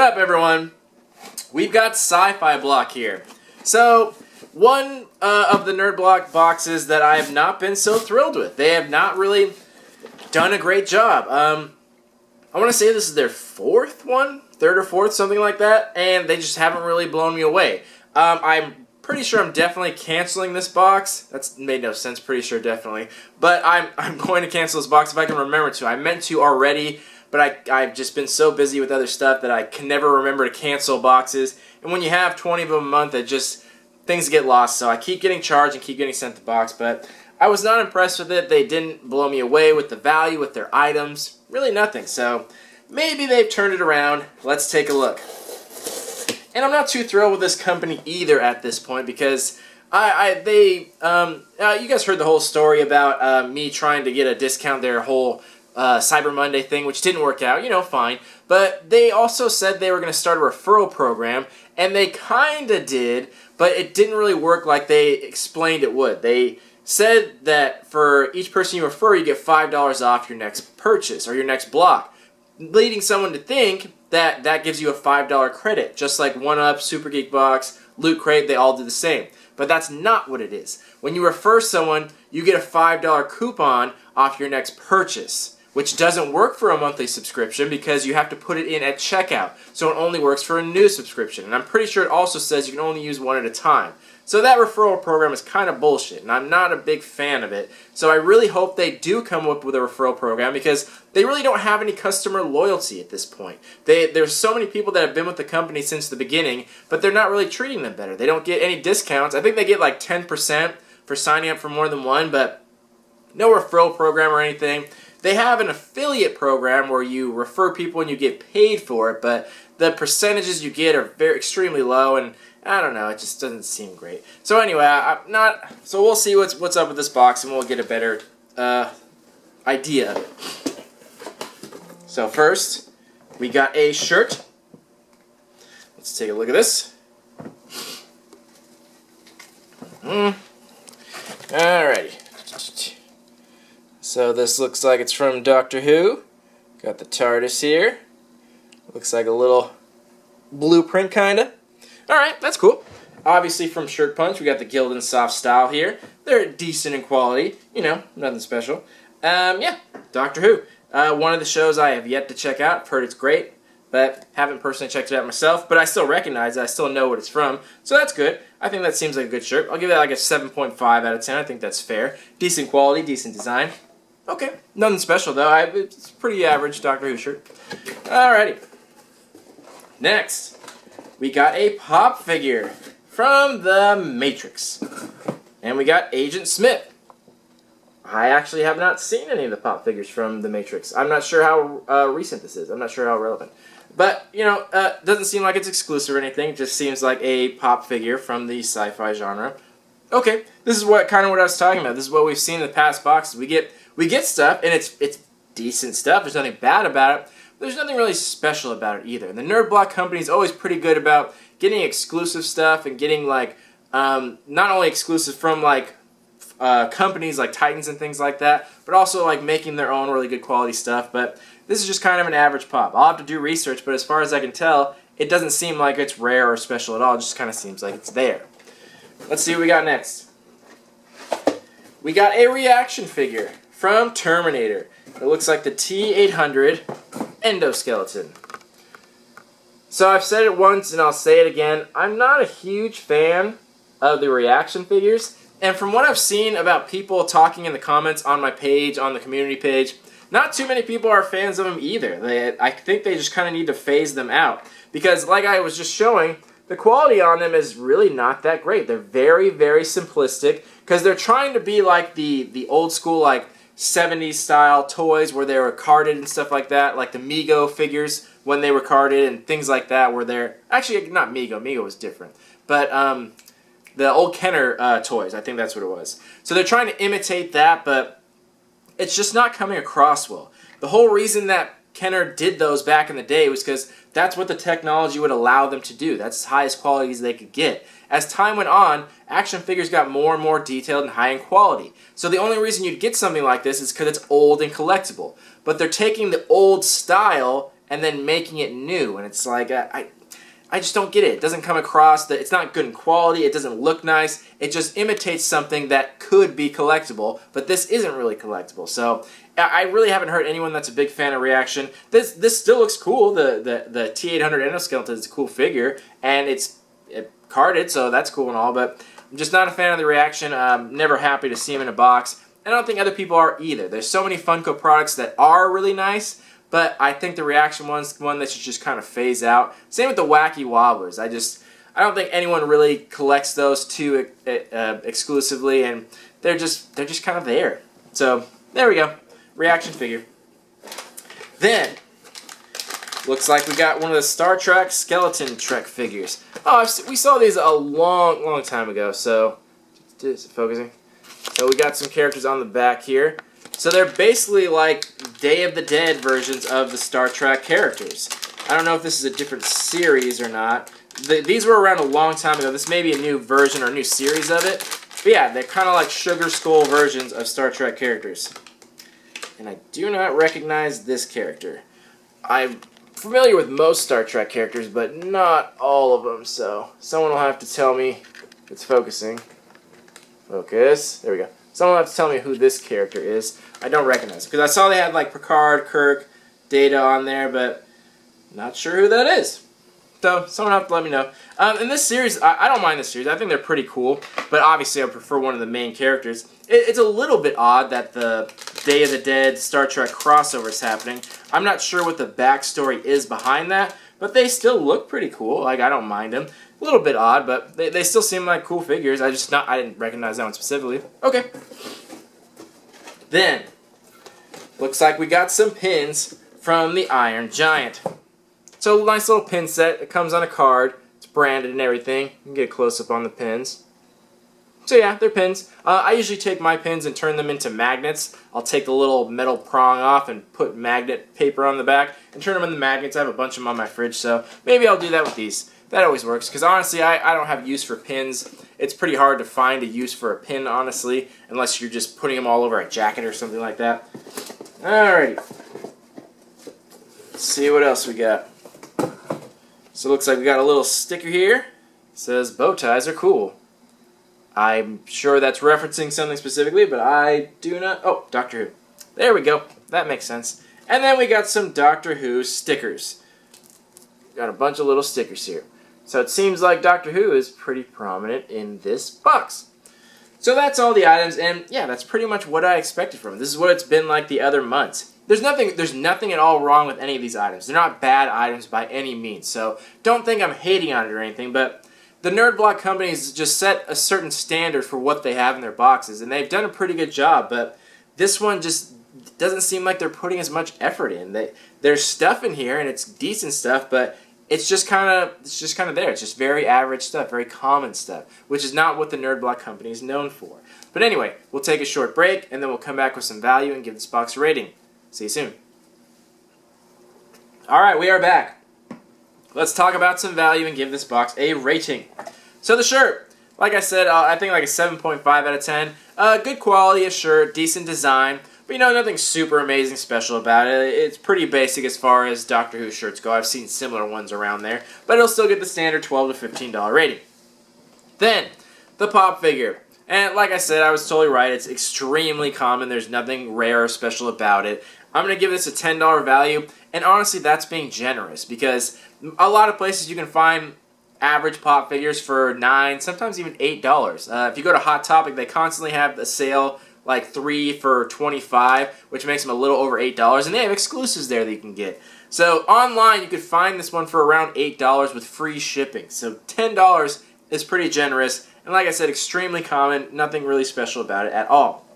up, everyone? We've got Sci-Fi block here. So, one of the Nerd Block boxes that I have not been so thrilled with. They have not really done a great job. I want to say this is their fourth one, third or fourth, something like that, and they just haven't really blown me away. I'm pretty sure I'm definitely canceling this box. That's made no sense, pretty sure definitely. But I'm going to cancel this box if I can remember to. I meant to already, but I've just been so busy with other stuff that I can never remember to cancel boxes. And when you have 20 of them a month, things get lost. So I keep getting charged and keep getting sent the box, but I was not impressed with it. They didn't blow me away with the value, with their items, really nothing. So maybe they've turned it around. Let's take a look. And I'm not too thrilled with this company either at this point because you guys heard the whole story about me trying to get a discount, their whole Cyber Monday thing, which didn't work out, fine. But they also said they were going to start a referral program, and they kind of did, but it didn't really work like they explained it would. They said that for each person you refer, you get $5 off your next purchase or your next block, leading someone to think that that gives you a $5 credit, just like 1UP, Super Geek Box, Loot Crate, they all do the same. But that's not what it is. When you refer someone, you get a $5 coupon off your next purchase, which doesn't work for a monthly subscription because you have to put it in at checkout. So it only works for a new subscription. And I'm pretty sure it also says you can only use one at a time. So that referral program is kind of bullshit, and I'm not a big fan of it. So I really hope they do come up with a referral program because they really don't have any customer loyalty at this point. There's so many people that have been with the company since the beginning, but they're not really treating them better. They don't get any discounts. I think they get like 10% for signing up for more than one, but no referral program or anything. They have an affiliate program where you refer people and you get paid for it, but the percentages you get are extremely low, and I don't know, it just doesn't seem great. So anyway, so we'll see what's up with this box, and we'll get a better idea of it. So first, we got a shirt. Let's take a look at this. Alrighty. So this looks like it's from Doctor Who. Got the TARDIS here. Looks like a little blueprint, kinda. Alright, that's cool. Obviously from Shirt Punch, we got the Gildan Soft Style here. They're decent in quality. Nothing special. Yeah, Doctor Who. One of the shows I have yet to check out. I've heard it's great, but haven't personally checked it out myself. But I still recognize it. I still know what it's from. So that's good. I think that seems like a good shirt. I'll give that like a 7.5 out of 10. I think that's fair. Decent quality, decent design. Okay, nothing special though. It's a pretty average Doctor Who shirt. Alrighty. Next, we got a pop figure from The Matrix. And we got Agent Smith. I actually have not seen any of the pop figures from The Matrix. I'm not sure how recent this is. I'm not sure how relevant. But, doesn't seem like it's exclusive or anything. It just seems like a pop figure from the sci-fi genre. Okay, this is kind of what I was talking about. This is what we've seen in the past boxes. We get stuff, and it's decent stuff. There's nothing bad about it. There's nothing really special about it either. And the Nerd Block company is always pretty good about getting exclusive stuff and getting not only exclusive from companies like Titans and things like that, but also making their own really good quality stuff. But this is just kind of an average pop. I'll have to do research, but as far as I can tell, it doesn't seem like it's rare or special at all. It just kind of seems like it's there. Let's see what we got next. We got a reaction figure from Terminator. It looks like the T-800 endoskeleton. So I've said it once and I'll say it again. I'm not a huge fan of the reaction figures. And from what I've seen about people talking in the comments on my page, on the community page, not too many people are fans of them either. I think they just kind of need to phase them out. Because like I was just showing, the quality on them is really not that great. They're very, very simplistic because they're trying to be like the old school 70s style toys where they were carded and stuff like that, like the Mego figures when they were carded and things like that where they're actually not Mego. Mego was different, but the old Kenner toys. I think that's what it was. So they're trying to imitate that, but it's just not coming across well. The whole reason that Kenner did those back in the day was because that's what the technology would allow them to do. That's the highest qualities they could get. As time went on, action figures got more and more detailed and high in quality. So the only reason you'd get something like this is because it's old and collectible. But they're taking the old style and then making it new. And it's like, I just don't get it. It doesn't come across that it's not good in quality. It doesn't look nice. It just imitates something that could be collectible, but this isn't really collectible. So I really haven't heard anyone that's a big fan of Reaction. This still looks cool. The T800 endoskeleton is a cool figure, and it's carded, so that's cool and all, but I'm just not a fan of the Reaction. I'm never happy to see them in a box. I don't think other people are either. There's so many Funko products that are really nice, but I think the Reaction one's one that should just kind of phase out. Same with the Wacky Wobblers. I don't think anyone really collects those two exclusively, and they're just kind of there. So there we go, Reaction figure. Then looks like we got one of the Star Trek Skeleton Trek figures. Oh, we saw these a long time ago. So is it focusing? So we got some characters on the back here. So they're basically like Day of the Dead versions of the Star Trek characters. I don't know if this is a different series or not. These were around a long time ago. This may be a new version or a new series of it. But yeah, they're kind of like Sugar Skull versions of Star Trek characters. And I do not recognize this character. I'm familiar with most Star Trek characters, but not all of them. So someone will have to tell me if it's focusing. Focus. There we go. Someone will have to tell me who this character is. I don't recognize it. Because I saw they had like Picard, Kirk, Data on there, but not sure who that is. So someone will have to let me know. In this series, I don't mind this series. I think they're pretty cool. But obviously I prefer one of the main characters. It's a little bit odd that the Day of the Dead Star Trek crossover is happening. I'm not sure what the backstory is behind that. But they still look pretty cool. Like, I don't mind them. A little bit odd, but they still seem like cool figures. I didn't recognize that one specifically. Okay. Then, looks like we got some pins from the Iron Giant. So, nice little pin set. It comes on a card. It's branded and everything. You can get a close-up on the pins. So yeah, they're pins. I usually take my pins and turn them into magnets. I'll take the little metal prong off and put magnet paper on the back and turn them into magnets. I have a bunch of them on my fridge, so maybe I'll do that with these. That always works, because honestly, I don't have use for pins. It's pretty hard to find a use for a pin, honestly, unless you're just putting them all over a jacket or something like that. Alrighty. Let's see what else we got. So it looks like we got a little sticker here. It says, bow ties are cool. I'm sure that's referencing something specifically, but I do not... Oh, Doctor Who. There we go. That makes sense. And then we got some Doctor Who stickers. Got a bunch of little stickers here. So it seems like Doctor Who is pretty prominent in this box. So that's all the items, and yeah, that's pretty much what I expected from it. This is what it's been like the other months. There's nothing at all wrong with any of these items. They're not bad items by any means, so don't think I'm hating on it or anything, but the Nerd Block companies just set a certain standard for what they have in their boxes, and they've done a pretty good job, but this one just doesn't seem like they're putting as much effort in. There's stuff in here, and it's decent stuff, but it's just kind of there. It's just very average stuff, very common stuff, which is not what the Nerd Block company is known for. But anyway, we'll take a short break, and then we'll come back with some value and give this box a rating. See you soon. Alright, we are back. Let's talk about some value and give this box a rating. So the shirt, like I said, I think like a 7.5 out of 10. Good quality of shirt, decent design, but you know, nothing super amazing special about it. It's pretty basic as far as Doctor Who shirts go. I've seen similar ones around there, but it'll still get the standard $12 to $15 rating. Then, the pop figure. And like I said, I was totally right. It's extremely common. There's nothing rare or special about it. I'm going to give this a $10 value, and honestly, that's being generous, because a lot of places you can find average pop figures for $9, sometimes even $8. If you go to Hot Topic, they constantly have a sale, like 3 for $25, which makes them a little over $8, and they have exclusives there that you can get. So online, you could find this one for around $8 with free shipping. So $10 is pretty generous, and like I said, extremely common, nothing really special about it at all.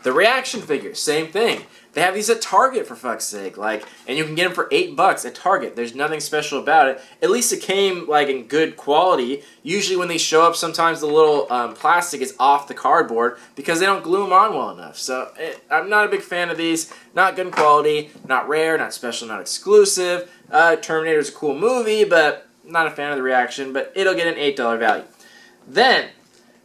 The reaction figures, same thing. They have these at Target, for fuck's sake, and you can get them for $8 at Target. There's nothing special about it. At least it came in good quality. Usually when they show up, sometimes the little plastic is off the cardboard because they don't glue them on well enough. So I'm not a big fan of these. Not good in quality, not rare, not special, not exclusive. Terminator's a cool movie, but not a fan of the reaction. But it'll get an $8 value. Then,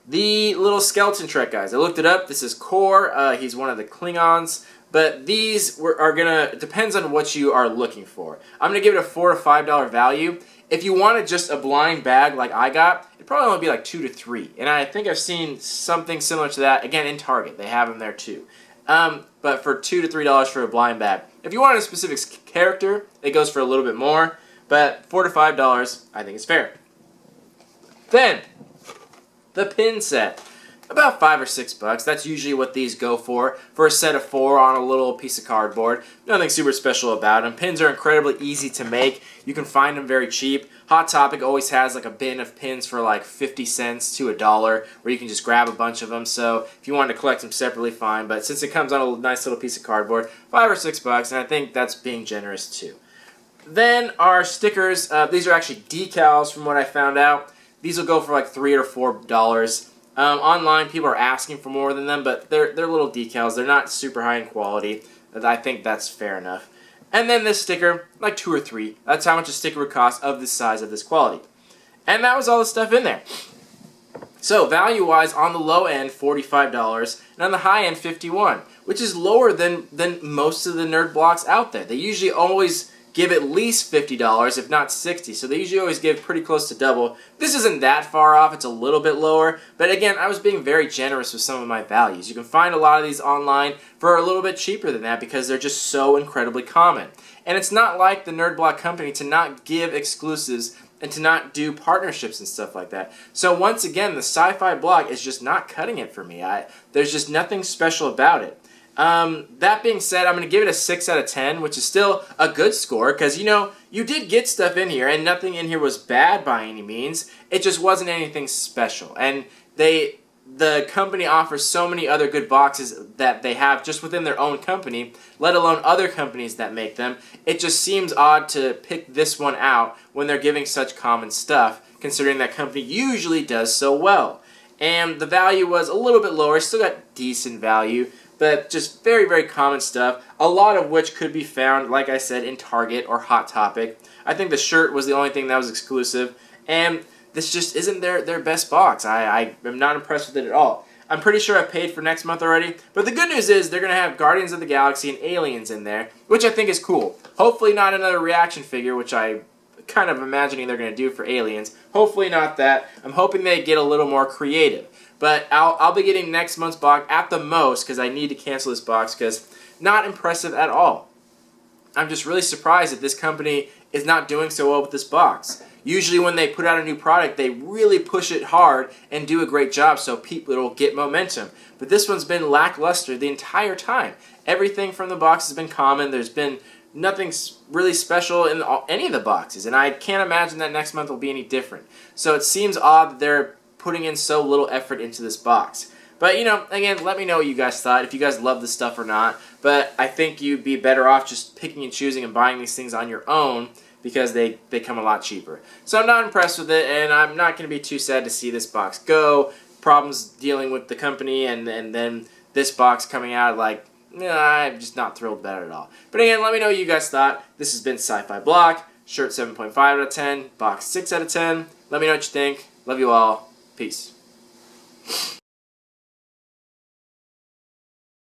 the little skeleton Trek guys. I looked it up. This is Core. He's one of the Klingons. but these are gonna, depends on what you are looking for. I'm gonna give it a $4 to $5 value. If you wanted just a blind bag like I got, it'd probably only be like 2 to 3. And I think I've seen something similar to that, again, in Target. They have them there too. But for $2 to $3 for a blind bag. If you want a specific character, it goes for a little bit more. But $4 to $5, I think is fair. Then, the pin set. About $5 or $6. That's usually what these go for a set of 4 on a little piece of cardboard. Nothing super special about them. Pins are incredibly easy to make. You can find them very cheap. Hot Topic always has like a bin of pins for like 50 cents to $1, where you can just grab a bunch of them. So if you wanted to collect them separately, fine. But since it comes on a nice little piece of cardboard, $5 or $6, and I think that's being generous too. Then our stickers. These are actually decals from what I found out. These will go for like $3 or $4. Online, people are asking for more than them, but they're little decals. They're not super high in quality. I think that's fair enough. And then this sticker, like 2 or 3. That's how much a sticker would cost of this size, of this quality. And that was all the stuff in there. So value-wise, on the low end, $45, and on the high end, $51, which is lower than most of the nerd blocks out there. They usually always give at least $50, if not $60, so they usually always give pretty close to double. This isn't that far off, it's a little bit lower, but again, I was being very generous with some of my values. You can find a lot of these online for a little bit cheaper than that because they're just so incredibly common. And it's not like the Nerd Block company to not give exclusives and to not do partnerships and stuff like that. So once again, the Sci-Fi block is just not cutting it for me. There's just nothing special about it. That being said, I'm going to give it a 6 out of 10, which is still a good score, because, you know, you did get stuff in here, and nothing in here was bad by any means. It just wasn't anything special. And the company offers so many other good boxes that they have just within their own company, let alone other companies that make them. It just seems odd to pick this one out when they're giving such common stuff, considering that company usually does so well. And the value was a little bit lower, still got decent value, but just very, very common stuff, a lot of which could be found, like I said, in Target or Hot Topic. I think the shirt was the only thing that was exclusive, and this just isn't their best box. I am not impressed with it at all. I'm pretty sure I paid for next month already, but the good news is they're going to have Guardians of the Galaxy and Aliens in there, which I think is cool. Hopefully not another reaction figure, which I kind of imagining they're going to do for Aliens. Hopefully not that. I'm hoping they get a little more creative. But I'll be getting next month's box at the most because I need to cancel this box because not impressive at all. I'm just really surprised that this company is not doing so well with this box. Usually when they put out a new product, they really push it hard and do a great job so people will get momentum. But this one's been lackluster the entire time. Everything from the box has been common. There's been nothing really special in any of the boxes. And I can't imagine that next month will be any different. So it seems odd that they're putting in so little effort into this box. But, you know, again, let me know what you guys thought, if you guys love this stuff or not. But I think you'd be better off just picking and choosing and buying these things on your own because they come a lot cheaper. So I'm not impressed with it, and I'm not going to be too sad to see this box go. Problems dealing with the company, and then this box coming out, like, I'm just not thrilled with that at all. But again, let me know what you guys thought. This has been Sci-Fi Block, shirt 7.5 out of 10, box 6 out of 10. Let me know what you think. Love you all. Peace.